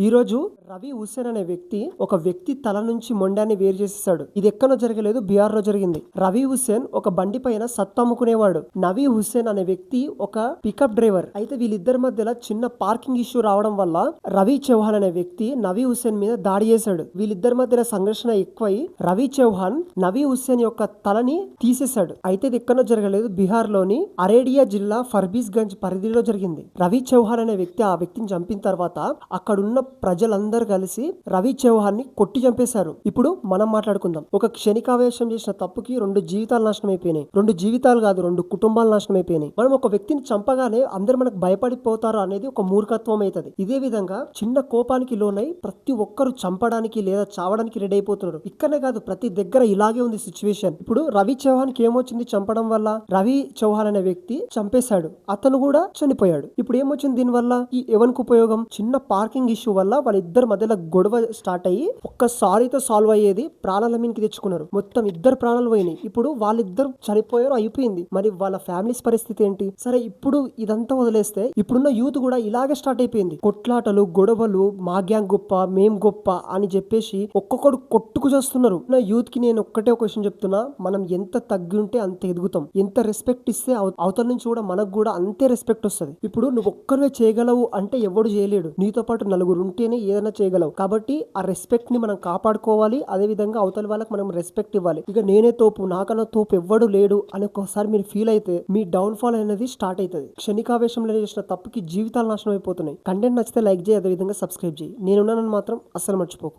ఈ రోజు రవి హుస్సేన్ అనే వ్యక్తి తల నుంచి మొండాన్ని వేరు చేసేసాడు. ఇది ఎక్కడో జరగలేదు, బీహార్ లో జరిగింది. రవి హుస్సేన్ ఒక బండి పైన సత్తు అమ్ముకునేవాడు. నవీ హుస్సేన్ అనే వ్యక్తి ఒక పికప్ డ్రైవర్. అయితే వీళ్ళిద్దరి మధ్యలో చిన్న పార్కింగ్ ఇష్యూ రావడం వల్ల రవి చౌహాన్ అనే వ్యక్తి నవీ హుస్సేన్ మీద దాడి చేశాడు. వీళ్ళిద్దరి మధ్యలో సంఘర్షణ ఎక్కువై రవి చౌహాన్ నవీ హుస్సేన్ యొక్క తలని తీసేశాడు. అయితే ఇది ఎక్కడో జరగలేదు, బీహార్ లోని అరేడియా జిల్లా ఫర్బీస్ గంజ్ పరిధిలో జరిగింది. రవి చౌహాన్ అనే వ్యక్తి ఆ వ్యక్తిని చంపిన తర్వాత అక్కడున్న ప్రజలందరూ కలిసి రవి చౌహాన్ ని కొట్టి చంపేశారు. ఇప్పుడు మనం మాట్లాడుకుందాం. ఒక క్షణికావేశం చేసిన తప్పుకి 2 జీవితాలు నాశనం అయిపోయినాయి. 2 జీవితాలు కాదు, 2 కుటుంబాలు నాశనం అయిపోయినాయి. మనం ఒక వ్యక్తిని చంపగానే అందరు మనకు భయపడిపోతారు అనేది ఒక మూర్ఖత్వం అవుతుంది. ఇదే విధంగా చిన్న కోపానికి లోనై ప్రతి ఒక్కరు చంపడానికి లేదా చావడానికి రెడీ అయిపోతున్నారు. ఇక్కడనే కాదు, ప్రతి దగ్గర ఇలాగే ఉంది సిచ్యువేషన్. ఇప్పుడు రవి చౌహాన్ కి ఏమొచ్చింది చంపడం వల్ల? రవి చౌహాన్ అనే వ్యక్తి చంపేశాడు, అతను కూడా చనిపోయాడు. ఇప్పుడు ఏమొచ్చింది దీనివల్ల? ఈ ఎవరికి ఉపయోగం? చిన్న పార్కింగ్ ఇష్యూ వల్ల వాళ్ళిద్దరి మధ్యలో గొడవ స్టార్ట్ అయ్యి ఒక్కసారితో సాల్వ్ అయ్యేది ప్రాణాల మీదకి తెచ్చుకున్నారు. మొత్తం 2 ప్రాణాలు పోయినాయి. ఇప్పుడు వాళ్ళిద్దరు చనిపోయారు, అయిపోయింది. మరి వాళ్ళ ఫ్యామిలీస్ పరిస్థితి ఏంటి? సరే, ఇప్పుడు ఇదంతా వదిలేస్తే ఇప్పుడున్న యూత్ కూడా ఇలాగే స్టార్ట్ అయిపోయింది. కొట్లాటలు, గొడవలు, మా గ్యాంగ్ గొప్ప, మేం గొప్ప అని చెప్పేసి ఒక్కొక్కడు కొట్టుకు చేస్తున్నారు. నా యూత్ కి నేను ఒక్కటే ఒక విషయం చెప్తున్నా, మనం ఎంత తగ్గి ఉంటే అంత ఎదుగుతాం. ఎంత రెస్పెక్ట్ ఇస్తే అవతల నుంచి కూడా మనకు కూడా అంతే రెస్పెక్ట్ వస్తుంది. ఇప్పుడు నువ్వు ఒక్కరివే చేయగలవు అంటే ఎవడు చేయలేడు. నీతో పాటు నలుగురు ఉంటేనే ఏదైనా చేయగలవు. కాబట్టి ఆ రెస్పెక్ట్ ని మనం కాపాడుకోవాలి. అదే విధంగా అవతల వాళ్ళకి మనం రెస్పెక్ట్ ఇవ్వాలి. ఇక నేనే తోపు, నాకన్నా తోపు ఎవ్వడు లేడు అని ఒకసారి మీరు ఫీల్ అయితే మీ డౌన్ ఫాల్ అనేది స్టార్ట్ అవుతుంది. క్షణికావేశంలో చేసిన తప్పుకి జీవితాలు నాశనం అయిపోతున్నాయి. కంటెంట్ నచ్చితే లైక్ చేయి, అదే విధంగా సబ్స్క్రైబ్ చేయి. నేనున్నానని మాత్రం అస్సలు మర్చిపోకు.